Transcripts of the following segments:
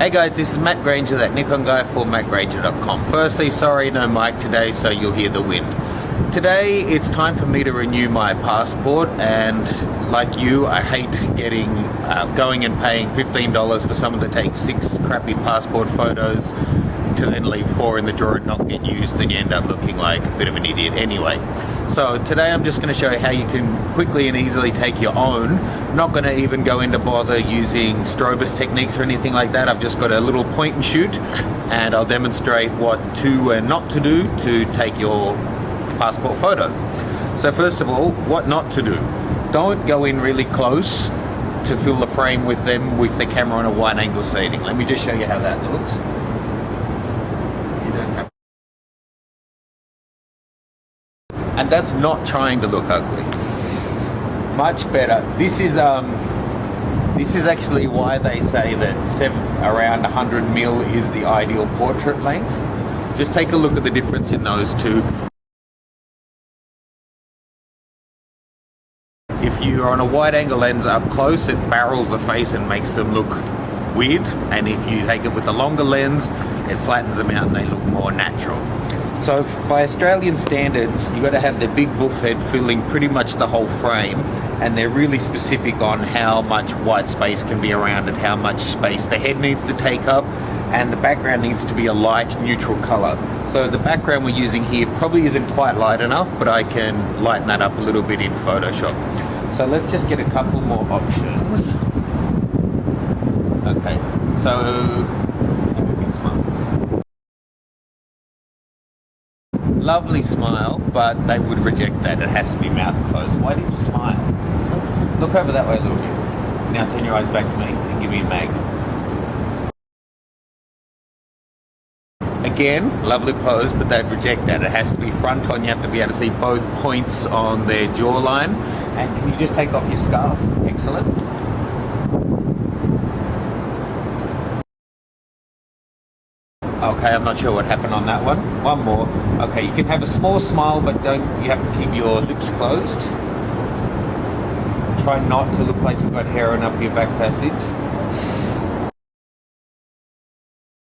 Hey guys, this is Matt Granger, that Nikon guy for mattgranger.com. Firstly, sorry, no mic today, so you'll hear the wind. Today, it's time for me to renew my passport, and like you, I hate going and paying $15 for someone to take 6 crappy passport photos to then leave 4 in the drawer and not get used, and you end up looking like a bit of an idiot anyway. So today I'm just going to show you how you can quickly and easily take your own. I'm not going to even go into bother using Strobist techniques or anything like that. I've just got a little point and shoot, and I'll demonstrate what to and not to do to take your passport photo. So first of all, what not to do. Don't go in really close to fill the frame with the camera on a wide angle setting. Let me just show you how that looks. And that's not trying to look ugly. Much better. This is actually why they say that around 100 mil is the ideal portrait length. Just take a look at the difference in those two. If you're on a wide angle lens up close, it barrels the face and makes them look weird. And if you take it with a longer lens, it flattens them out and they look more natural. So by Australian standards, you've got to have the big buff head filling pretty much the whole frame, and they're really specific on how much white space can be around it, how much space the head needs to take up, and the background needs to be a light neutral color. So the background we're using here probably isn't quite light enough, but I can lighten that up a little bit in Photoshop. So let's just get a couple more options. Okay, so lovely smile, but they would reject that. It has to be mouth closed. Why did you smile? Look over that way a little bit. Now turn your eyes back to me and give me a mag. Again, lovely pose, but they'd reject that. It has to be front on. You have to be able to see both points on their jawline. And can you just take off your scarf? Excellent. Okay, I'm not sure what happened on that one. One more. Okay, you can have a small smile, but you have to keep your lips closed. Try not to look like you've got hair on up your back passage.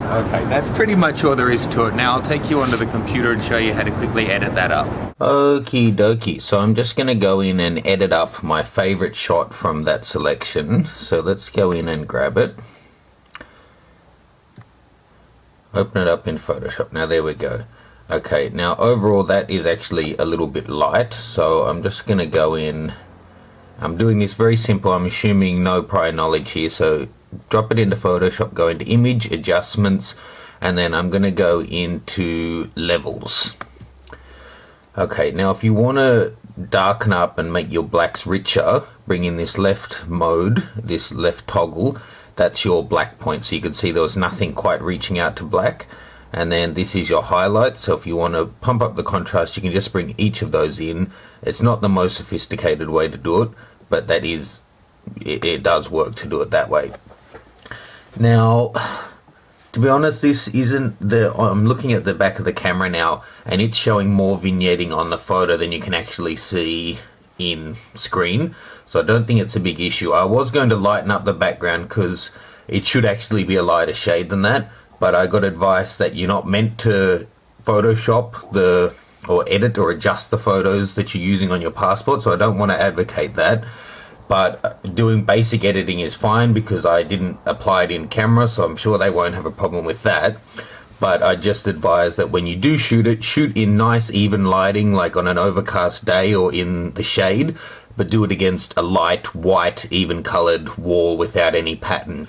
Okay, that's pretty much all there is to it. Now I'll take you onto the computer and show you how to quickly edit that up. Okie dokie, so I'm just going to go in and edit up my favorite shot from that selection. So let's go in and grab it. Open it up in Photoshop. Now there we go. Okay, now overall that is actually a little bit light, so I'm just going to go in. I'm doing this very simple. I'm assuming no prior knowledge here, so drop it into Photoshop, go into Image, Adjustments, and then I'm going to go into Levels. Okay, now if you want to darken up and make your blacks richer, bring in this left mode, this left toggle. That's your black point, so you can see there was nothing quite reaching out to black. And then this is your highlight, so if you want to pump up the contrast, you can just bring each of those in. It's not the most sophisticated way to do it, but that is, it does work to do it that way. Now, to be honest, this isn't I'm looking at the back of the camera now, and it's showing more vignetting on the photo than you can actually see in screen. So I don't think it's a big issue. I was going to lighten up the background because it should actually be a lighter shade than that, but I got advice that you're not meant to Photoshop or edit or adjust the photos that you're using on your passport, so I don't want to advocate that. But doing basic editing is fine because I didn't apply it in camera, so I'm sure they won't have a problem with that. But I just advise that when you do shoot it, shoot in nice even lighting, like on an overcast day or in the shade, but do it against a light, white, even colored wall without any pattern.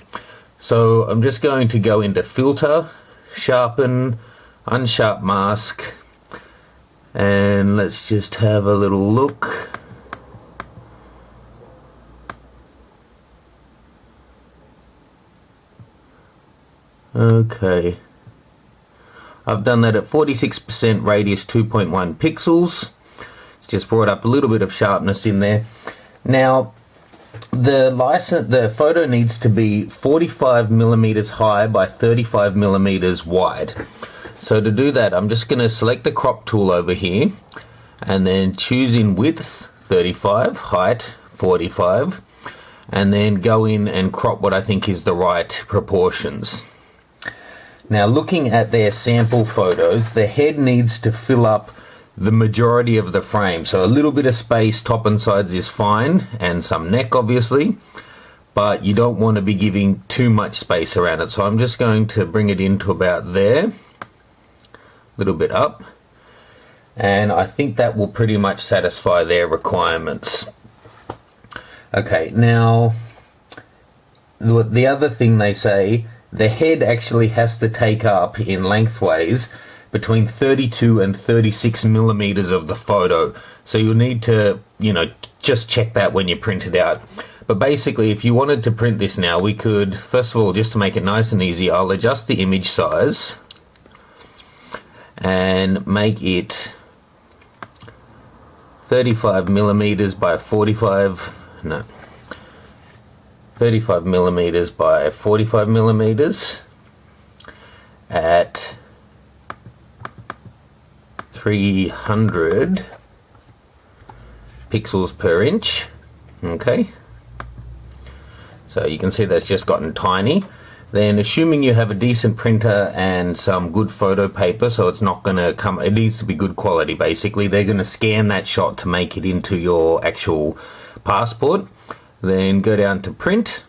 So I'm just going to go into Filter, Sharpen, Unsharp Mask, and let's just have a little look. Okay. I've done that at 46% radius 2.1 pixels. It's just brought up a little bit of sharpness in there. Now, the photo needs to be 45 millimeters high by 35 millimeters wide. So to do that, I'm just going to select the crop tool over here and then choose in width 35, height 45, and then go in and crop what I think is the right proportions. Now, looking at their sample photos, the head needs to fill up the majority of the frame. So a little bit of space top and sides is fine, and some neck obviously, but you don't want to be giving too much space around it. So I'm just going to bring it into about there, a little bit up, and I think that will pretty much satisfy their requirements. Okay, now the other thing they say, the head actually has to take up in lengthways between 32 and 36 millimeters of the photo. So you'll need to, just check that when you print it out. But basically, if you wanted to print this now, we could, first of all, just to make it nice and easy, I'll adjust the image size and make it 35 millimeters by 35 millimeters by 45 millimeters at 300 pixels per inch. Okay, so you can see that's just gotten tiny. Then, assuming you have a decent printer and some good photo paper, so it's not going to come, it needs to be good quality basically. They're going to scan that shot to make it into your actual passport. Then go down to print,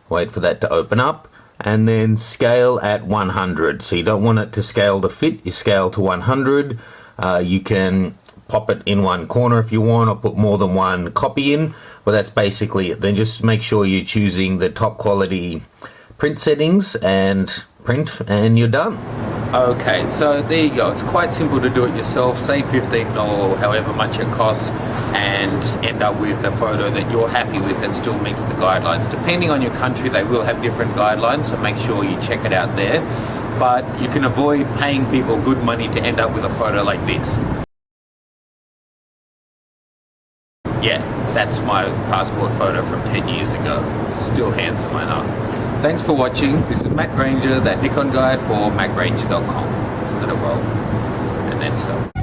wait for that to open up, and then scale at 100. So you don't want it to scale to fit, you scale to 100. You can pop it in one corner if you want, or put more than one copy in, but that's basically it. Then just make sure you're choosing the top quality print settings and print, and you're done. Okay, so there you go. It's quite simple to do it yourself. Save $15 or however much it costs, and end up with a photo that you're happy with and still meets the guidelines. Depending on your country, they will have different guidelines, so make sure you check it out there. But you can avoid paying people good money to end up with a photo like this. Yeah, that's my passport photo from 10 years ago. Still handsome, I know. Thanks for watching. This is Matt Granger, that Nikon guy for MattGranger.com. Just let it roll and then stop.